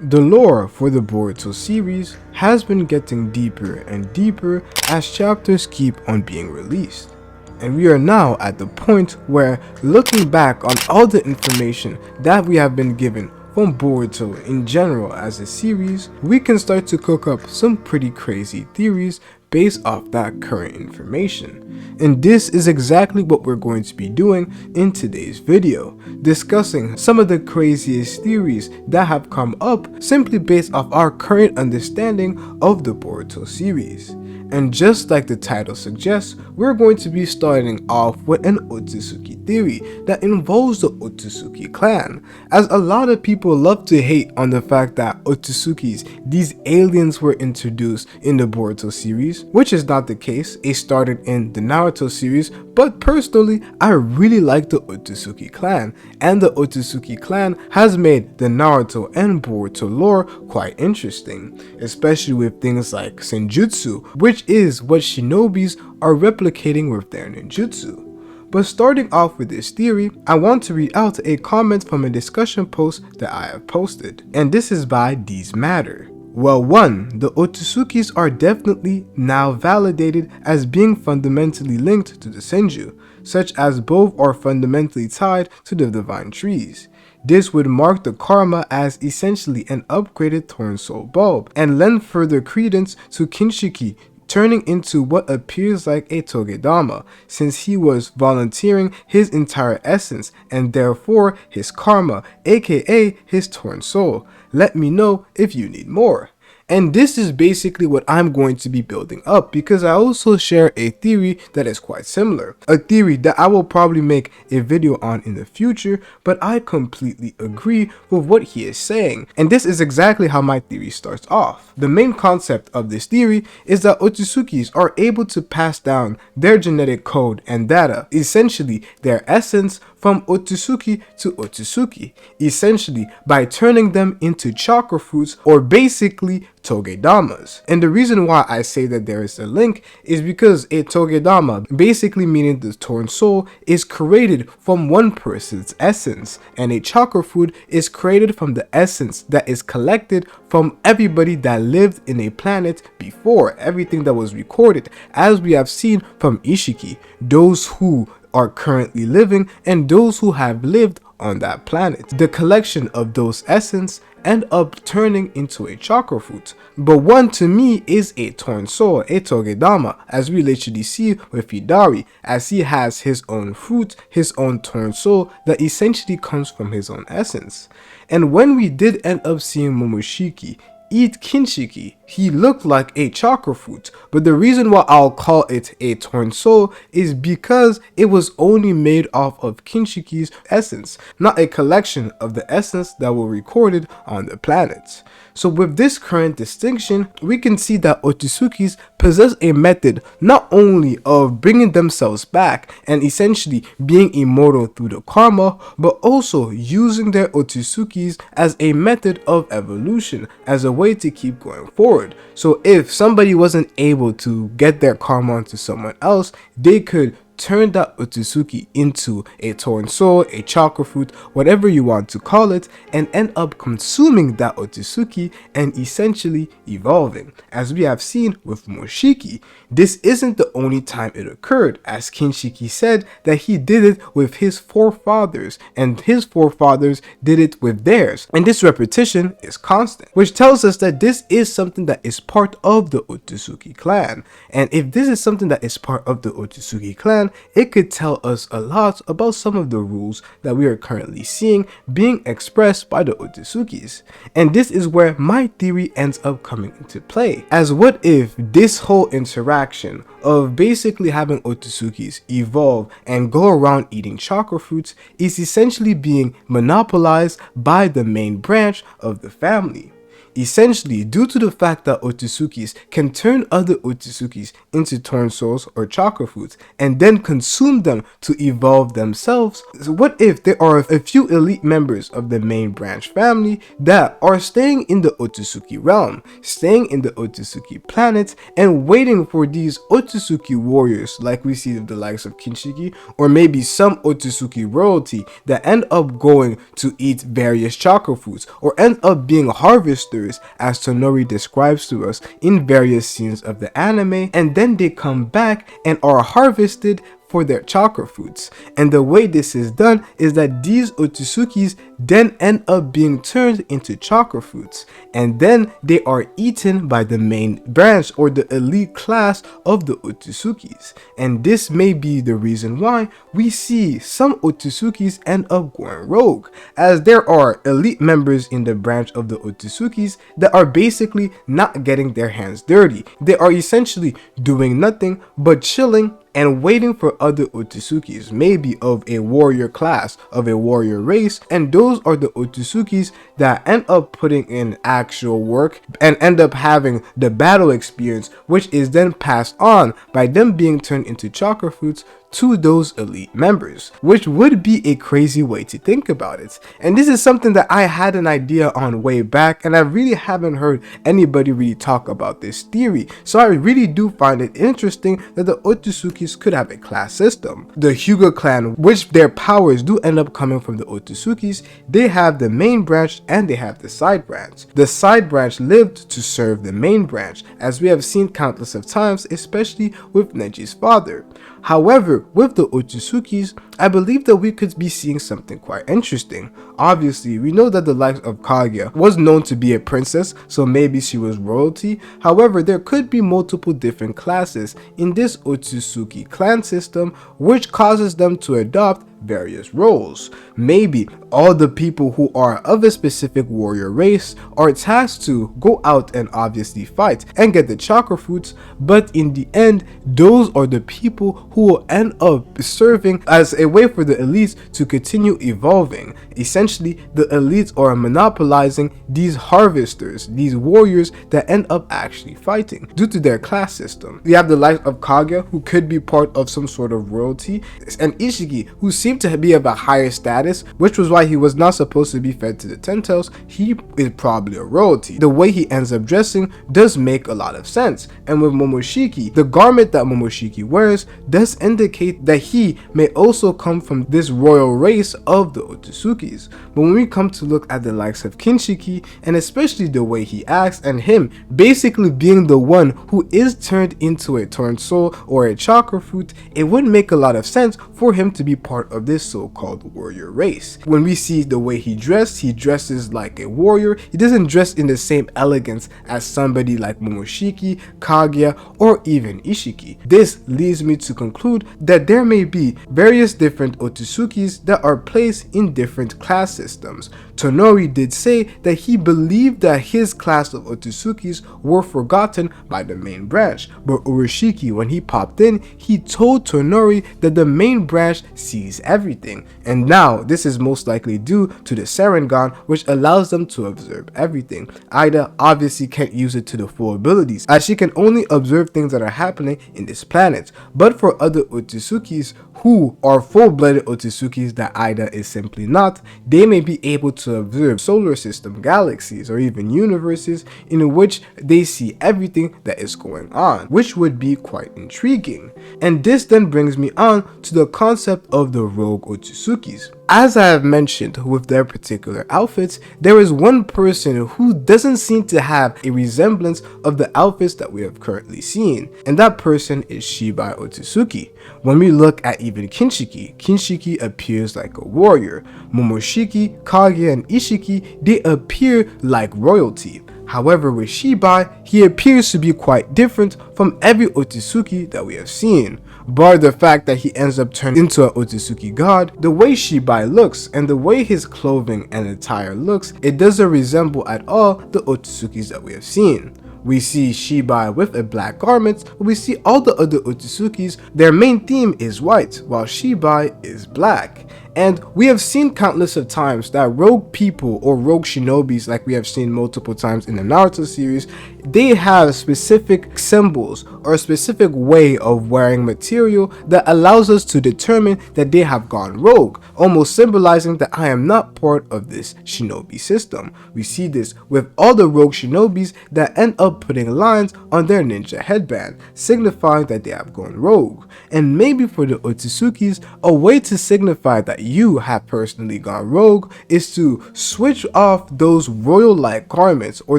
The lore for the Boruto series has been getting deeper and deeper as chapters keep on being released. And we are now at the point where, looking back on all the information that we have been given from Boruto in general as a series, we can start to cook up some pretty crazy theories based off that current information. And this is exactly what we're going to be doing in today's video, discussing some of the craziest theories that have come up simply based off our current understanding of the Boruto series. And just like the title suggests, we're going to be starting off with an Otsutsuki theory that involves the Otsutsuki clan, as a lot of people love to hate on the fact that Otsutsukis, these aliens, were introduced in the Boruto series, which is not the case. It started in the Naruto series, but personally, I really like the Otsutsuki clan, and the Otsutsuki clan has made the Naruto and Boruto lore quite interesting, especially with things like Senjutsu, which is what shinobis are replicating with their ninjutsu. But starting off with this theory, I want to read out a comment from a discussion post that I have posted, and this is by These Matter. Well, 1. The Otsutsukis are definitely now validated as being fundamentally linked to the Senju, such as both are fundamentally tied to the divine trees. This would mark the karma as essentially an upgraded Torn Soul bulb, and lend further credence to Kinshiki turning into what appears like a Togedama, since he was volunteering his entire essence and therefore his karma, aka his Torn Soul. Let me know if you need more. And this is basically what I'm going to be building up, because I also share a theory that is quite similar. A theory that I will probably make a video on in the future, but I completely agree with what he is saying. And this is exactly how my theory starts off. The main concept of this theory is that Otsutsukis are able to pass down their genetic code and data, essentially their essence, from Otsutsuki to Otsutsuki, essentially by turning them into chakra fruits, or basically Togedamas. And the reason why I say that there is a link is because a Togedama, basically meaning the Torn Soul, is created from one person's essence, and a chakra fruit is created from the essence that is collected from everybody that lived in a planet before, everything that was recorded, as we have seen from Ishiki, those who are currently living and those who have lived on that planet. The collection of those essence end up turning into a chakra fruit. But one to me is a Torn Soul, a Togedama, as we literally see with Hidari, as he has his own fruit, his own Torn Soul that essentially comes from his own essence. And when we did end up seeing Momoshiki eat Kinshiki, he looked like a chakra fruit, but the reason why I'll call it a Torn Soul is because it was only made off of Kinshiki's essence, not a collection of the essence that were recorded on the planets. So with this current distinction, we can see that Otsutsukis possess a method not only of bringing themselves back and essentially being immortal through the karma, but also using their Otsutsukis as a method of evolution, as a way to keep going forward. So if somebody wasn't able to get their karma onto someone else, they could turn that Otsutsuki into a Torn Soul, a chakra fruit, whatever you want to call it, and end up consuming that Otsutsuki and essentially evolving. As we have seen with Momoshiki, this isn't the only time it occurred, as Kinshiki said that he did it with his forefathers, and his forefathers did it with theirs, and this repetition is constant, which tells us that this is something that is part of the Otsutsuki clan. And if this is something that is part of the Otsutsuki clan, it could tell us a lot about some of the rules that we are currently seeing being expressed by the Otsutsuki. And this is where my theory ends up coming into play, as what if this whole interaction of basically having Otsutsuki evolve and go around eating chakra fruits is essentially being monopolized by the main branch of the family. Essentially, due to the fact that Otsutsukis can turn other Otsutsukis into torn souls or chakra fruits and then consume them to evolve themselves, so what if there are a few elite members of the main branch family that are staying in the Otsutsuki realm, staying in the Otsutsuki planet, and waiting for these Otsutsuki warriors like we see with the likes of Kinshiki, or maybe some Otsutsuki royalty that end up going to eat various chakra fruits or end up being harvesters, as Tonori describes to us in various scenes of the anime, and then they come back and are harvested for their chakra fruits. And the way this is done is that these Otsutsuki's then end up being turned into chakra fruits, and then they are eaten by the main branch or the elite class of the Otsutsuki's. And this may be the reason why we see some Otsutsuki's end up going rogue, as there are elite members in the branch of the Otsutsuki's that are basically not getting their hands dirty. They are essentially doing nothing but chilling and waiting for other Otsutsuki's, maybe of a warrior class, of a warrior race, and those are the Otsutsuki's that end up putting in actual work and end up having the battle experience, which is then passed on by them being turned into chakra fruits to those elite members, which would be a crazy way to think about it. And this is something that I had an idea on way back, and I really haven't heard anybody really talk about this theory, so I really do find it interesting that the Otsutsuki's could have a class system. The Hyuga clan, which their powers do end up coming from the Otsutsuki's, they have the main branch and they have the side branch. The side branch lived to serve the main branch, as we have seen countless of times, especially with Neji's father. However, with the Otsutsuki's, I believe that we could be seeing something quite interesting. Obviously, we know that the likes of Kaguya was known to be a princess, so maybe she was royalty. However, there could be multiple different classes in this Otsutsuki clan system, which causes them to adopt various roles. Maybe all the people who are of a specific warrior race are tasked to go out and obviously fight and get the chakra fruits, but in the end, those are the people who will end up serving as a way for the elites to continue evolving. Essentially, the elites are monopolizing these harvesters, these warriors that end up actually fighting due to their class system. We have the likes of Kaguya, who could be part of some sort of royalty, and Ishiki, who seemed to be of a higher status, which was why he was not supposed to be fed to the Ten Tails. He is probably a royalty. The way he ends up dressing does make a lot of sense. And with Momoshiki, the garment that Momoshiki wears does indicate that he may also come from this royal race of the Otsutsuki's. But when we come to look at the likes of Kinshiki, and especially the way he acts, and him basically being the one who is turned into a torn soul or a chakra fruit, it would make a lot of sense for him to be part of this so-called warrior race. When we see the way he dresses like a warrior. He doesn't dress in the same elegance as somebody like Momoshiki, Kaguya, or even Ishiki. This leads me to conclude that there may be various different Otsutsuki's that are placed in different class systems. Tonori did say that he believed that his class of Otsutsuki's were forgotten by the main branch, but Urashiki, when he popped in, he told Tonori that the main branch sees everything, and now this is most likely due to the Sharingan, which allows them to observe everything. Ida obviously can't use it to the full abilities, as she can only observe things that are happening in this planet, but for other Otsutsuki's who are full-blooded Otsutsuki's that Ida is simply not, they may be able to observe solar system, galaxies, or even universes in which they see everything that is going on, which would be quite intriguing. And this then brings me on to the concept of the rogue Otsutsuki's. As I have mentioned with their particular outfits, there is one person who doesn't seem to have a resemblance of the outfits that we have currently seen, and that person is Shibai Otsutsuki. When we look at even Kinshiki appears like a warrior. Momoshiki, Kaguya, and Ishiki, they appear like royalty. However, with Shibai, he appears to be quite different from every Otsutsuki that we have seen. Bar the fact that he ends up turning into an Otsutsuki god, the way Shibai looks and the way his clothing and attire looks, it doesn't resemble at all the Otsutsuki's that we have seen. We see Shibai with a black garment, but we see all the other Otsutsuki's, their main theme is white, while Shibai is black. And we have seen countless of times that rogue people or rogue shinobis, like we have seen multiple times in the Naruto series, they have specific symbols or a specific way of wearing material that allows us to determine that they have gone rogue, almost symbolizing that I am not part of this shinobi system. We see this with all the rogue shinobis that end up putting lines on their ninja headband, signifying that they have gone rogue. And maybe for the Otsutsukis, a way to signify that you have personally gone rogue is to switch off those royal-like garments or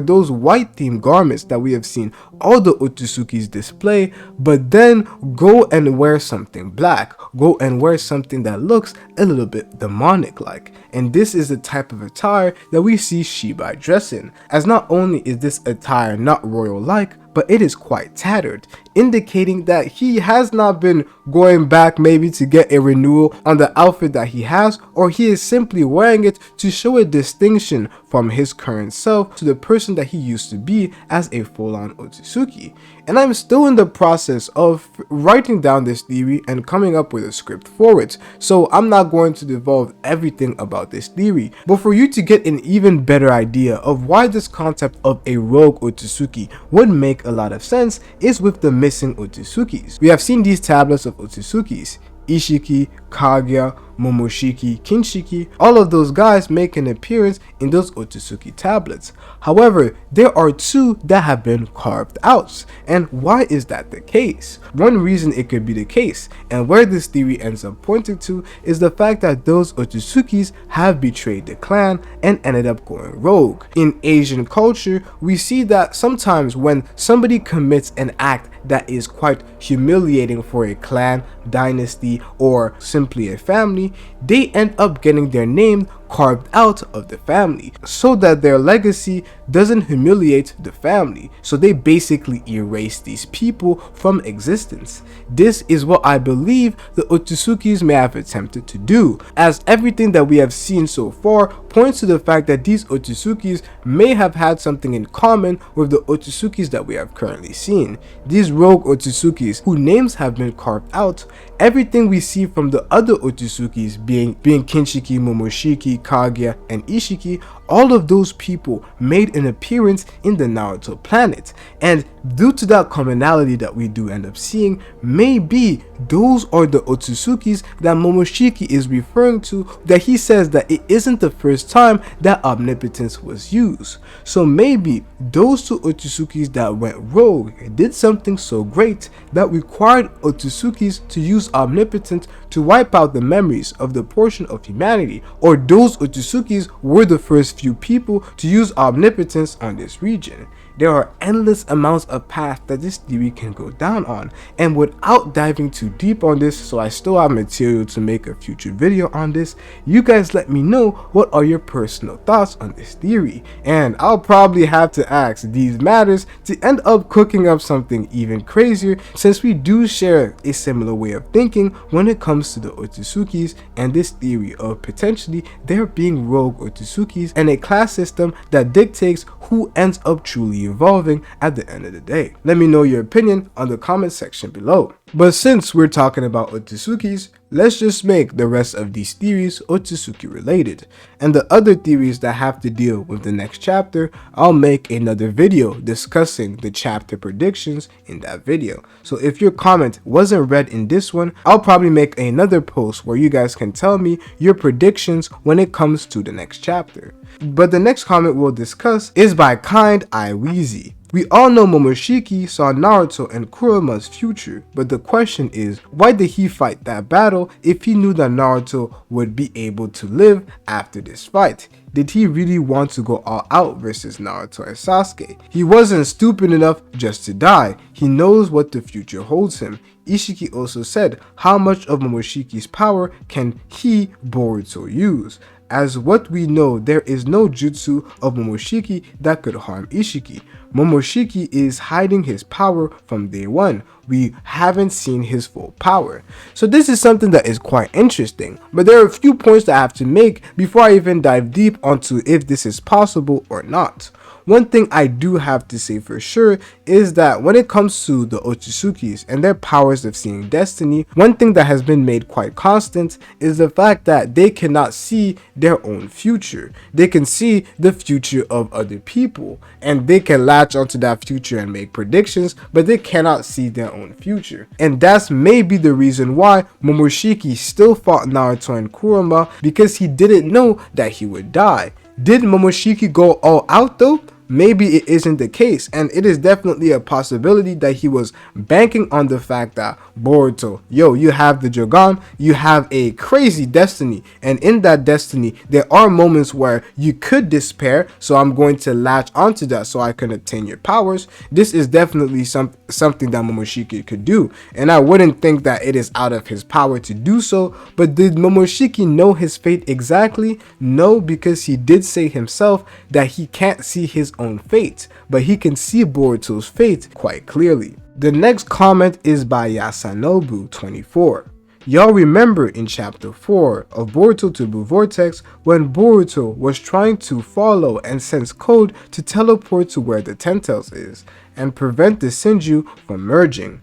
those white-themed garments that we have seen all the Otsutsuki's display, but then go and wear something black, go and wear something that looks a little bit demonic like. And this is the type of attire that we see Shibai dress in, as not only is this attire not royal like, but it is quite tattered, indicating that he has not been going back maybe to get a renewal on the outfit that he has, or he is simply wearing it to show a distinction from his current self to the person that he used to be as a full-on Otsutsuki. And I'm still in the process of writing down this theory and coming up with a script for it, so I'm not going to divulge everything about this theory, but for you to get an even better idea of why this concept of a rogue Otsutsuki would make a lot of sense is with the missing Otsutsukis. We have seen these tablets of Otsutsuki's, Ishiki, Kaguya, Momoshiki, Kinshiki, all of those guys make an appearance in those Otsutsuki tablets. However, there are two that have been carved out. And why is that the case? One reason it could be the case, and where this theory ends up pointing to, is the fact that those Otsutsukis have betrayed the clan and ended up going rogue. In Asian culture, we see that sometimes when somebody commits an act that is quite humiliating for a clan, dynasty, or simply a family, they end up getting their name carved out of the family so that their legacy doesn't humiliate the family. So they basically erase these people from existence. This is what I believe the Otsutsukis may have attempted to do, as everything that we have seen so far points to the fact that these Otsutsuki's may have had something in common with the Otsutsuki's that we have currently seen. These rogue Otsutsuki's whose names have been carved out, everything we see from the other Otsutsuki's being Kinshiki, Momoshiki, Kaguya, and Ishiki, all of those people made an appearance in the Naruto planet, and due to that commonality that we do end up seeing, maybe those are the Otsutsuki's that Momoshiki is referring to, that he says that it isn't the first time that omnipotence was used. So maybe those two Otsutsuki's that went rogue did something so great that required Otsutsuki's to use omnipotence to wipe out the memories of the portion of humanity, or those Otsutsuki's were the first few people to use omnipotence on this region. There are endless amounts of paths that this theory can go down on, and without diving too deep on this, so I still have material to make a future video on this, you guys let me know what are your personal thoughts on this theory, and I'll probably have to ask these matters to end up cooking up something even crazier, since we do share a similar way of thinking when it comes to the Otsutsuki's and this theory of potentially there being rogue Otsutsuki's and a class system that dictates who ends up truly evolving at the end of the day. Let me know your opinion on the comment section below. But since we're talking about Otsutsuki's, let's just make the rest of these theories Otsutsuki related. And the other theories that have to deal with the next chapter, I'll make another video discussing the chapter predictions in that video. So if your comment wasn't read in this one, I'll probably make another post where you guys can tell me your predictions when it comes to the next chapter. But the next comment we'll discuss is by Kind I Weezy. We all know Momoshiki saw Naruto and Kurama's future, but the question is, why did he fight that battle if he knew that Naruto would be able to live after this fight? Did he really want to go all out versus Naruto and Sasuke? He wasn't stupid enough just to die. He knows what the future holds him. Ishiki also said, how much of Momoshiki's power can he, Boruto, use? As what we know, there is no jutsu of Momoshiki that could harm Ishiki. Momoshiki is hiding his power from day one. We haven't seen his full power. So this is something that is quite interesting, but there are a few points that I have to make before I even dive deep onto if this is possible or not. one thing I do have to say for sure is that when it comes to the Otsutsukis and their powers of seeing destiny, one thing that has been made quite constant is the fact that they cannot see their own future. They can see the future of other people, and they can latch onto that future and make predictions, but they cannot see their own future. And that's maybe the reason why Momoshiki still fought Naruto and Kurama, because he didn't know that he would die. Did Momoshiki go all out though? Maybe it isn't the case, and it is definitely a possibility that he was banking on the fact that Boruto, yo, you have the Jogan, you have a crazy destiny, and in that destiny there are moments where you could despair, so I'm going to latch onto that so I can attain your powers. This is definitely something that Momoshiki could do, and I wouldn't think that it is out of his power to do so. But did Momoshiki know his fate exactly? No, because he did say himself that he can't see his own fate, but he can see Boruto's fate quite clearly. The next comment is by Yasanobu24. Y'all remember in chapter 4 of Boruto to Blue Vortex when Boruto was trying to follow and sense code to teleport to where the Ten-Tails is and prevent the Senju from merging.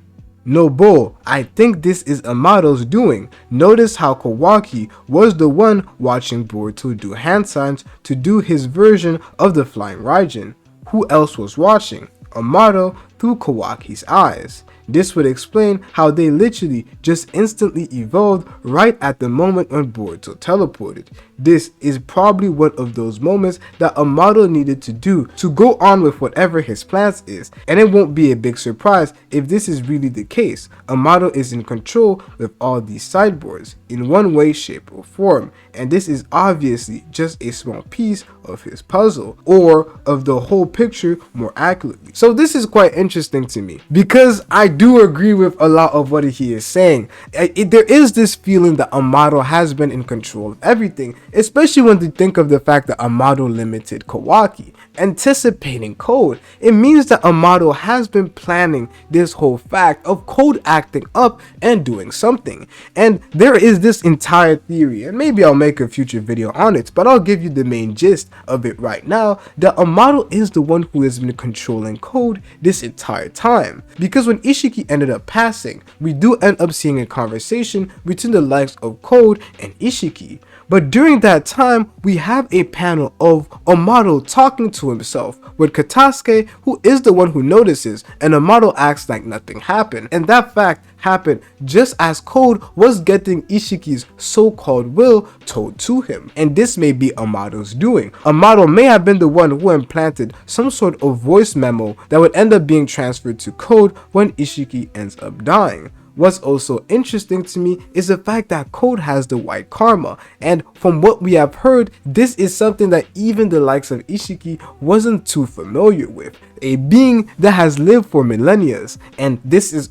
No bull, I think this is Amado's doing. Notice how Kawaki was the one watching Boruto do hand signs to do his version of the flying Raijin. Who else was watching? Amado through Kawaki's eyes. This would explain how they literally just instantly evolved right at the moment when Boruto teleported. This is probably one of those moments that Amado needed to do to go on with whatever his plans is, and it won't be a big surprise if this is really the case. Amado is in control with all these sideboards in one way, shape, or form, and this is obviously just a small piece of his puzzle, or of the whole picture more accurately. So this is quite interesting to me, because I do agree with a lot of what he is saying. There is this feeling that Amado has been in control of everything, especially when you think of the fact that Amado limited Kawaki. Anticipating code, it means that Amado has been planning this whole fact of code acting up and doing something. And there is this entire theory, and maybe I'll make a future video on it, but I'll give you the main gist of it right now, that Amado is the one who has been controlling code this entire time. Because when Ishiki ended up passing, we do end up seeing a conversation between the likes of Code and Ishiki. But during that time, we have a panel of Amado talking to himself with Katasuke, who is the one who notices, and Amado acts like nothing happened. And that fact happened just as Code was getting Ishiki's so-called will told to him. And this may be Amado's doing. Amado may have been the one who implanted some sort of voice memo that would end up being transferred to Code when Ishiki ends up dying. What's also interesting to me is the fact that Code has the white karma, and from what we have heard, this is something that even the likes of Ishiki wasn't too familiar with. A being that has lived for millennia, and this is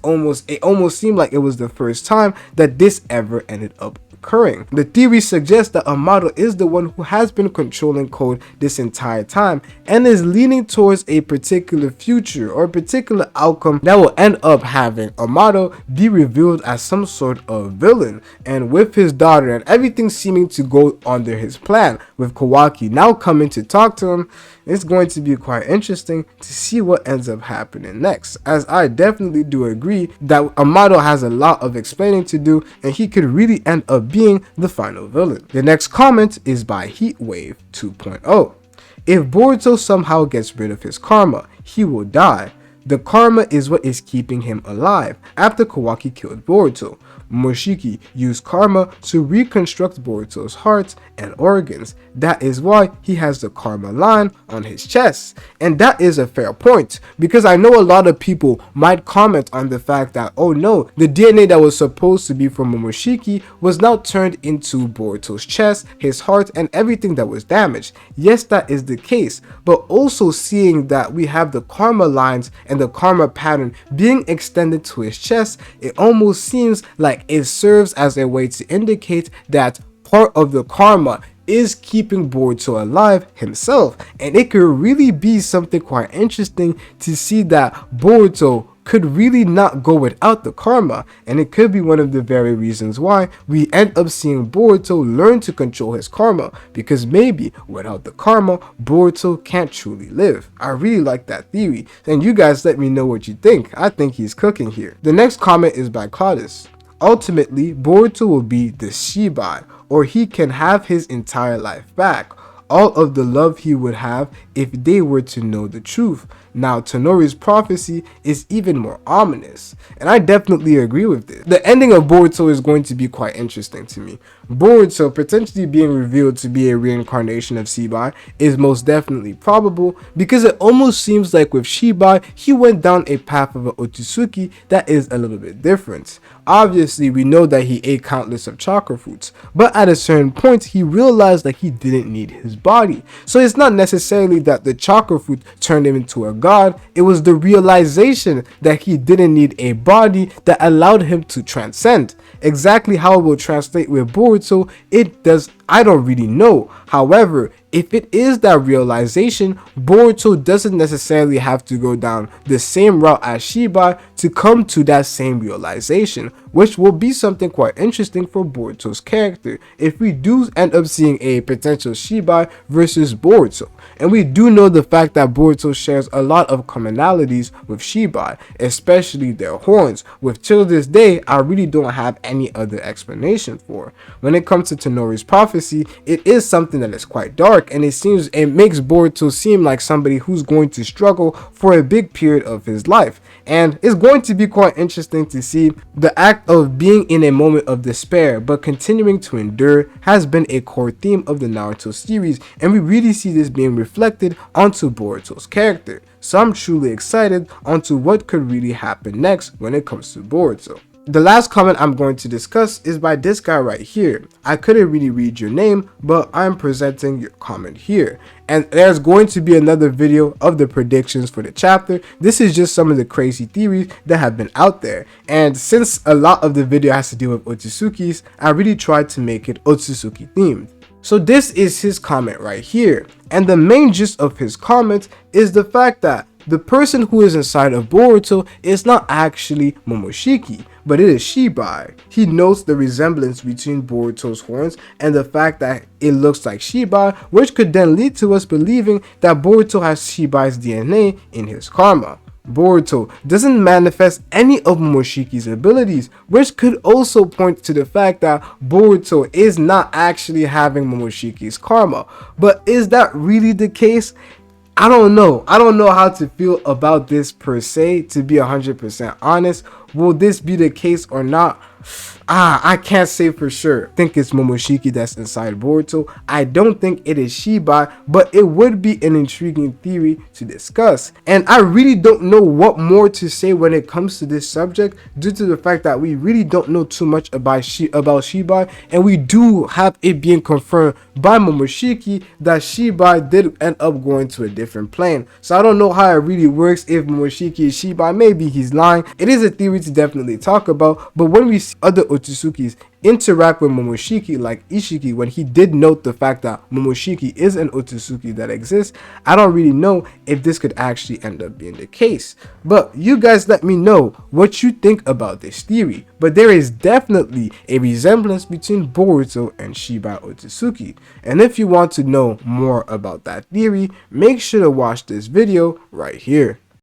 it almost seemed like it was the first time that this ever ended up occurring. The theory suggests that Amado is the one who has been controlling Code this entire time and is leaning towards a particular future or a particular outcome that will end up having Amado be revealed as some sort of villain, and with his daughter and everything seeming to go under his plan, with Kawaki now coming to talk to him, it's going to be quite interesting to see what ends up happening next, as I definitely do agree that Amado has a lot of explaining to do and he could really end up being the final villain. The next comment is by Heatwave 2.0. If Boruto somehow gets rid of his karma, he will die. The karma is what is keeping him alive after Kawaki killed Boruto. Momoshiki used karma to reconstruct Boruto's heart and organs. That is why he has the karma line on his chest. And that is a fair point, because I know a lot of people might comment on the fact that, oh no, the DNA that was supposed to be from Momoshiki was now turned into Boruto's chest, his heart, and everything that was damaged. Yes, that is the case, but also seeing that we have the karma lines and the karma pattern being extended to his chest, it almost seems like it serves as a way to indicate that part of the karma is keeping Boruto alive himself, and it could really be something quite interesting to see that Boruto could really not go without the karma, and it could be one of the very reasons why we end up seeing Boruto learn to control his karma, because maybe without the karma, Boruto can't truly live. I really like that theory, and you guys let me know what you think. I think he's cooking here. The next comment is by Claudius. Ultimately, Boruto will be the Shibai, or he can have his entire life back. All of the love he would have if they were to know the truth. Now, Tonori's prophecy is even more ominous, and I definitely agree with this. The ending of Boruto is going to be quite interesting to me. Boruto potentially being revealed to be a reincarnation of Shibai is most definitely probable, because it almost seems like with Shibai, he went down a path of an Otsutsuki that is a little bit different. Obviously, we know that he ate countless of chakra fruits, but at a certain point, he realized that he didn't need his body. So it's not necessarily that the chakra fruit turned him into a god, it was the realization that he didn't need a body that allowed him to transcend. Exactly how it will translate with Boruto, I don't really know. However, if it is that realization, Boruto doesn't necessarily have to go down the same route as Shibai to come to that same realization, which will be something quite interesting for Boruto's character if we do end up seeing a potential Shibai versus Boruto. And we do know the fact that Boruto shares a lot of commonalities with Shibai, especially their horns, which till this day I really don't have any other explanation for. When it comes to Tonori's prophecy, it is something that is quite dark, and it makes Boruto seem like somebody who's going to struggle for a big period of his life. And it's going to be quite interesting to see the act of being in a moment of despair but continuing to endure has been a core theme of the Naruto series, and we really see this being reflected onto Boruto's character. So I'm truly excited onto what could really happen next when it comes to Boruto. The last comment I'm going to discuss is by this guy right here. I couldn't really read your name, but I'm presenting your comment here. And there's going to be another video of the predictions for the chapter. This is just some of the crazy theories that have been out there. And since a lot of the video has to do with Otsutsukis, I really tried to make it Otsutsuki themed. So this is his comment right here. And the main gist of his comment is the fact that the person who is inside of Boruto is not actually Momoshiki, but it is Shibai. He notes the resemblance between Boruto's horns and the fact that it looks like Shibai, which could then lead to us believing that Boruto has Shibai's DNA in his karma. Boruto doesn't manifest any of Momoshiki's abilities, which could also point to the fact that Boruto is not actually having Momoshiki's karma. But is that really the case? I don't know. I don't know how to feel about this per se, to be 100% honest. Will this be the case or not? I can't say for sure. I think it's Momoshiki that's inside Boruto. I don't think it is Shibai, but it would be an intriguing theory to discuss. And I really don't know what more to say when it comes to this subject, due to the fact that we really don't know too much about Shibai, and we do have it being confirmed by Momoshiki that Shibai did end up going to a different plane. So I don't know how it really works if Momoshiki is Shibai. Maybe he's lying. It is a theory to definitely talk about, but when we see other Otsutsukis interact with Momoshiki, like Ishiki, when he did note the fact that Momoshiki is an Otsutsuki that exists, I don't really know if this could actually end up being the case. But you guys let me know what you think about this theory. But there is definitely a resemblance between Boruto and Shibai Otsutsuki. And if you want to know more about that theory, make sure to watch this video right here.